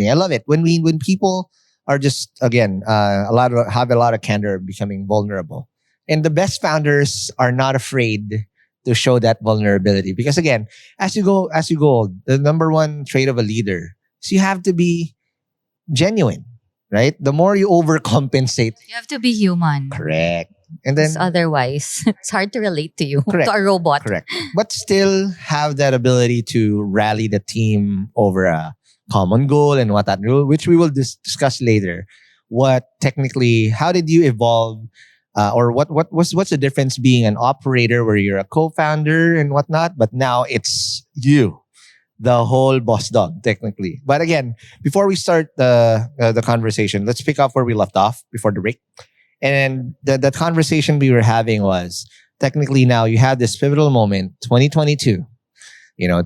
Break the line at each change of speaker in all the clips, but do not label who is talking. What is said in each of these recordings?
I love it when people are just again have a lot of candor, becoming vulnerable, and the best founders are not afraid to show that vulnerability because again, as you go old, the number one trait of a leader is you have to be genuine, right? The more you overcompensate,
You have to be human.
correct, and
'Cause
then
otherwise, it's hard to relate to you,
correct,
to a robot.
correct, but still have that ability to rally the team over a common goal and whatnot, which we will discuss later. What technically, how did you evolve, or what's the difference being an operator where you're a co-founder and whatnot, but now it's you, the whole boss dog, technically. But again, before we start the conversation, let's pick up where we left off before the break. And the conversation we were having was technically now you have this pivotal moment, 2022.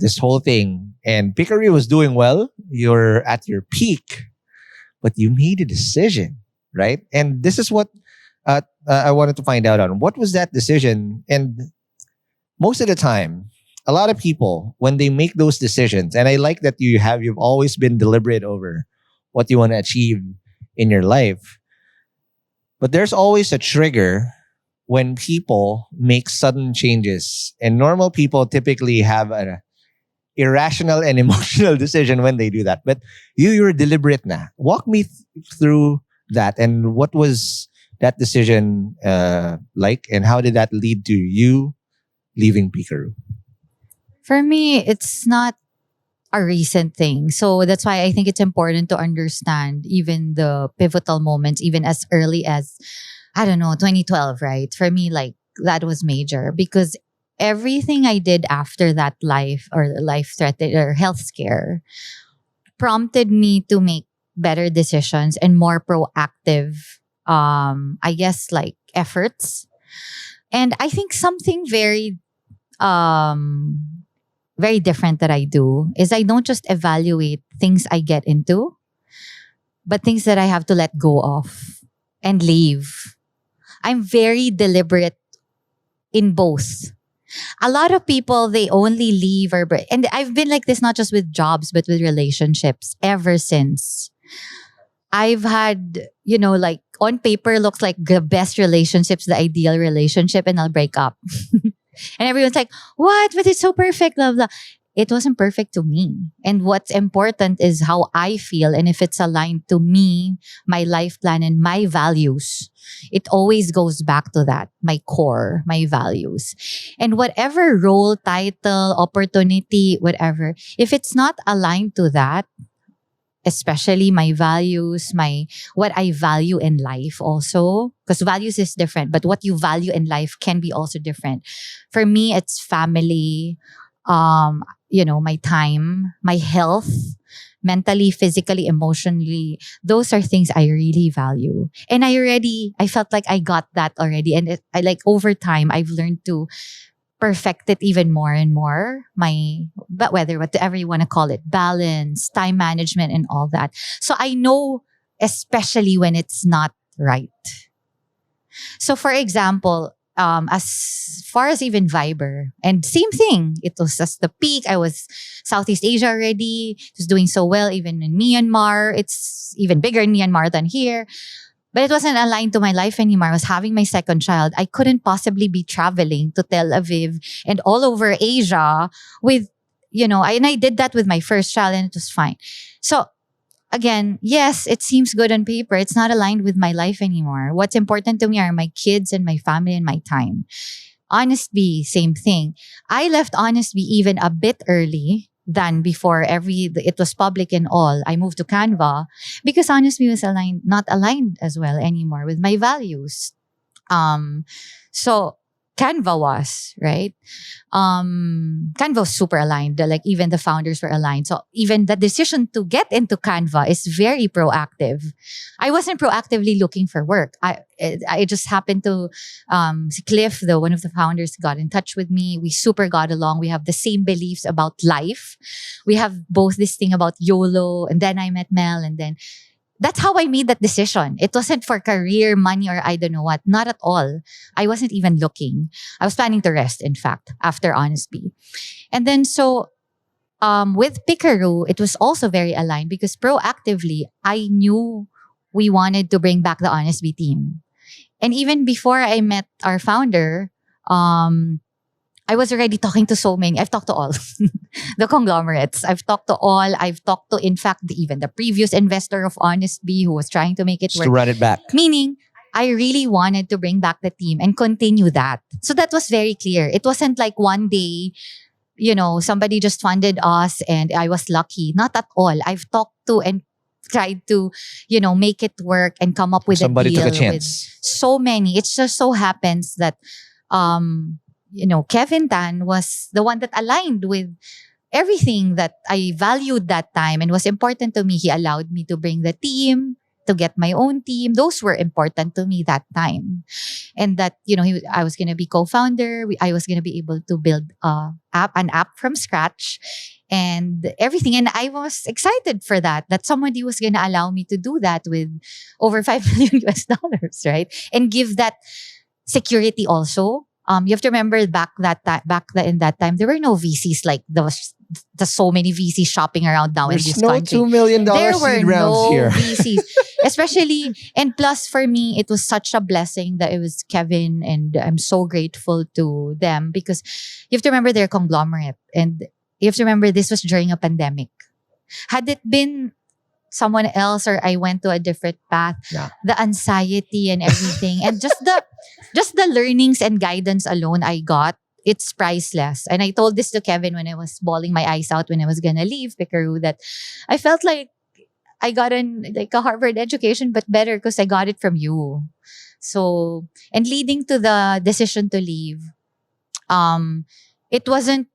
This whole thing, and Pickaroo was doing well. You're at your peak, but you made a decision, right? And this is what I wanted to find out on. What was that decision? And most of the time, a lot of people, when they make those decisions, and I like that you've always been deliberate over what you want to achieve in your life. But there's always a trigger when people make sudden changes. And normal people typically have an irrational and emotional decision when they do that. But you were deliberate na. Walk me through that, and what was that decision like, and how did that lead to you leaving Pickaroo?
For me, it's not a recent thing. So that's why I think it's important to understand even the pivotal moments, even as early as, I don't know, 2012, right? For me, like, that was major because everything I did after that life threat or health scare prompted me to make better decisions and more proactive, I guess, like, efforts. And I think something very different that I do is I don't just evaluate things I get into, but things that I have to let go of and leave. I'm very deliberate in both. A lot of people, they only leave and I've been like this not just with jobs but with relationships ever since. I've had, like, on paper looks like the best relationships, the ideal relationship, and I'll break up. And everyone's like, what? But it's so perfect, blah, blah. It wasn't perfect to me. And what's important is how I feel. And if it's aligned to me, my life plan, and my values, it always goes back to that, my core, my values. And whatever role, title, opportunity, whatever, if it's not aligned to that, especially my values, what I value in life also, because values is different, but what you value in life can be also different. For me, it's family, my time, my health, mentally, physically, emotionally. Those are things I really value. And I felt like I got that already. And over time, I've learned to perfect it even more and more. But whatever you want to call it, balance, time management, and all that. So I know, especially when it's not right. So for example, as far as even Viber, and same thing, it was just the peak. I was Southeast Asia already. It was doing so well, even in Myanmar. It's even bigger in Myanmar than here. But it wasn't aligned to my life anymore. I was having my second child. I couldn't possibly be traveling to Tel Aviv and all over Asia with, and I did that with my first child and it was fine. So again, yes, it seems good on paper. It's not aligned with my life anymore. What's important to me are my kids and my family and my time. Honest Bee, same thing. I left Honest Bee even a bit early than before it was public and all. I moved to Canva because Honest Bee was not aligned as well anymore with my values. So Canva was, right? Canva was super aligned. Like, even the founders were aligned. So even the decision to get into Canva is very proactive. I wasn't proactively looking for work. I just happened to, Cliff, one of the founders, got in touch with me. We super got along. We have the same beliefs about life. We have both this thing about YOLO. And then I met Mel, and then that's how I made that decision. It wasn't for career, money, or I don't know what. Not at all. I wasn't even looking. I was planning to rest, in fact, after Honest Bee. And then so with Pickaroo, it was also very aligned because proactively, I knew we wanted to bring back the Honest Bee team. And even before I met our founder, I was already talking to so many. I've talked to all the conglomerates. I've talked to all. I've talked to, in fact, even the previous investor of Honest Bee who was trying to make it
Just
work.
to run it back.
Meaning, I really wanted to bring back the team and continue that. So that was very clear. It wasn't like one day, somebody just funded us and I was lucky. Not at all. I've talked to and tried to, make it work and come up with
Somebody
a deal
took a
with
chance.
so many. It just so happens that, Kevin Tan was the one that aligned with everything that I valued that time and was important to me. He allowed me to bring the team, to get my own team. Those were important to me that time. And that, I was going to be co-founder. I was going to be able to build an app from scratch and everything. And I was excited for that somebody was going to allow me to do that with over $5 million US dollars, right? And give that security also. You have to remember back in that time, there were no VCs like there's so many VCs shopping around now in
There's
this
no
country.
$2 million
There were
seed rounds
no
here.
VCs, especially, and plus for me, it was such a blessing that it was Kevin, and I'm so grateful to them because you have to remember they're a conglomerate, and you have to remember this was during a pandemic. Had it been someone else or I went to a different path, the anxiety and everything, and just the learnings and guidance alone I got, it's priceless. And I told this to Kevin when I was bawling my eyes out when I was gonna leave Pickaroo, that I felt like I got a Harvard education, but better because I got it from you. So, and leading to the decision to leave, it wasn't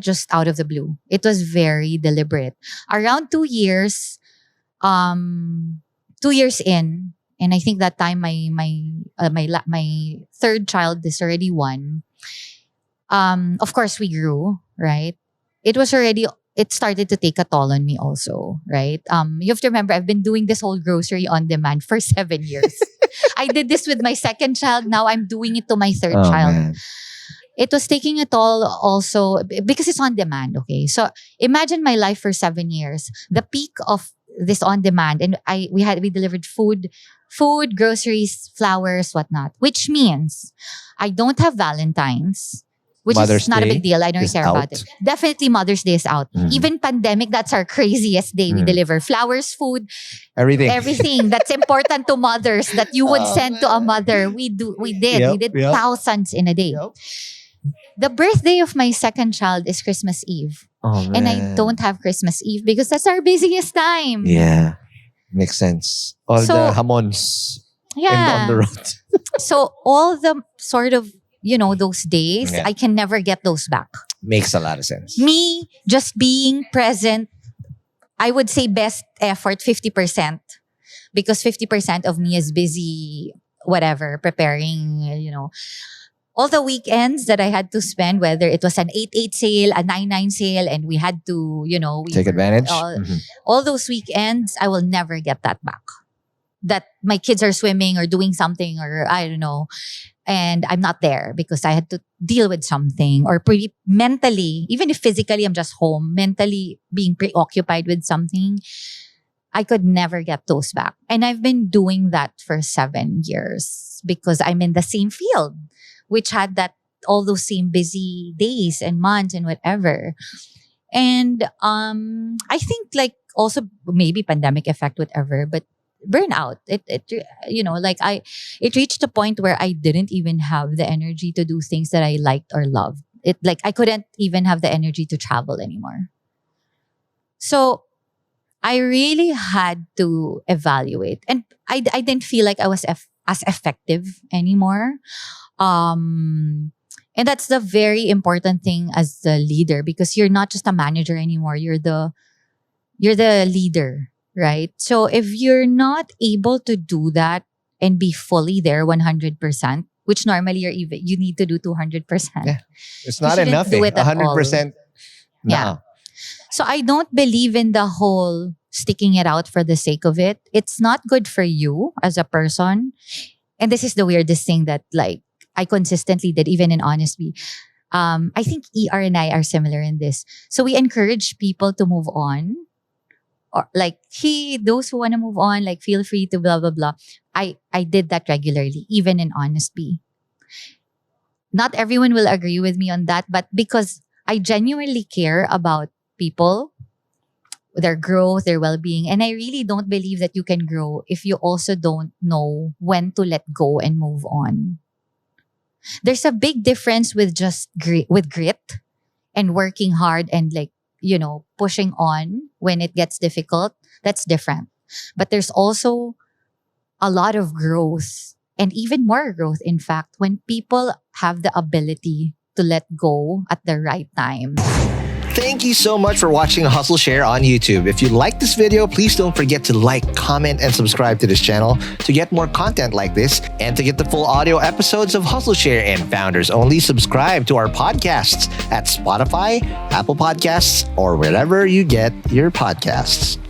just out of the blue. It was very deliberate. Around 2 years, 2 years in, and I think that time my third child is already one. Of course, we grew, right? It started to take a toll on me also, right? You have to remember, I've been doing this whole grocery on demand for 7 years. I did this with my second child. Now I'm doing it to my third child.
Man.
It was taking a toll also because it's on demand. Okay. So imagine my life for 7 years, the peak of this on demand. And we delivered food, groceries, flowers, whatnot, which means I don't have Valentine's, which
Mother's
is not a
Day
big deal. I don't
is
care about
out.
it. Definitely Mother's Day is out.
Mhm.
Even pandemic, that's our craziest day. We
Mhm.
deliver flowers, food,
Everything.
everything that's important to mothers that you would
Oh,
send to a
man.
mother. We did.
Yep,
We did
yep.
thousands in a day.
Yep.
The birthday of my second child is Christmas Eve.
Oh,
And I
man.
don't have Christmas Eve because that's our busiest time.
Yeah. Makes sense. All
So,
the hamons on the
Yeah.
road.
So all the sort of, those days,
Yeah.
I can never get those back.
Makes a lot of sense.
Me just being present, I would say best effort 50%, because 50% of me is busy, whatever, preparing, all the weekends that I had to spend, whether it was an 8-8 sale, a 9-9 sale, and we had to,
Take advantage.
all those weekends, I will never get that back. That my kids are swimming or doing something, or I don't know, and I'm not there because I had to deal with something, or mentally, even if physically I'm just home, mentally being preoccupied with something, I could never get those back. And I've been doing that for 7 years because I'm in the same field, which had all those same busy days and months and whatever. And I think also maybe pandemic effect, whatever, but burnout. It reached a point where I didn't even have the energy to do things that I liked or loved. I couldn't even have the energy to travel anymore. So I really had to evaluate, and I didn't feel like I was as effective anymore. And that's the very important thing as the leader, because you're not just a manager anymore. You're the leader, right? So if you're not able to do that and be fully there 100%, which normally you need to do 200%.
Yeah. It's not
shouldn't
enough.
do it at
100%.
Yeah. So I don't believe in the whole sticking it out for the sake of it. It's not good for you as a person. And this is the weirdest thing that I consistently did, even in Honest Bee. I think ER and I are similar in this. So we encourage people to move on. Or like, hey, those who want to move on, like feel free to blah, blah, blah. I did that regularly, even in honesty. Not everyone will agree with me on that, but because I genuinely care about people, their growth, their well-being, and I really don't believe that you can grow if you also don't know when to let go and move on. There's a big difference with just grit and working hard and like, pushing on when it gets difficult. That's different. But there's also a lot of growth and even more growth, in fact, when people have the ability to let go at the right time.
Thank you so much for watching Hustleshare on YouTube. If you like this video, please don't forget to like, comment, and subscribe to this channel to get more content like this. And to get the full audio episodes of Hustleshare and Founders Only, subscribe to our podcasts at Spotify, Apple Podcasts, or wherever you get your podcasts.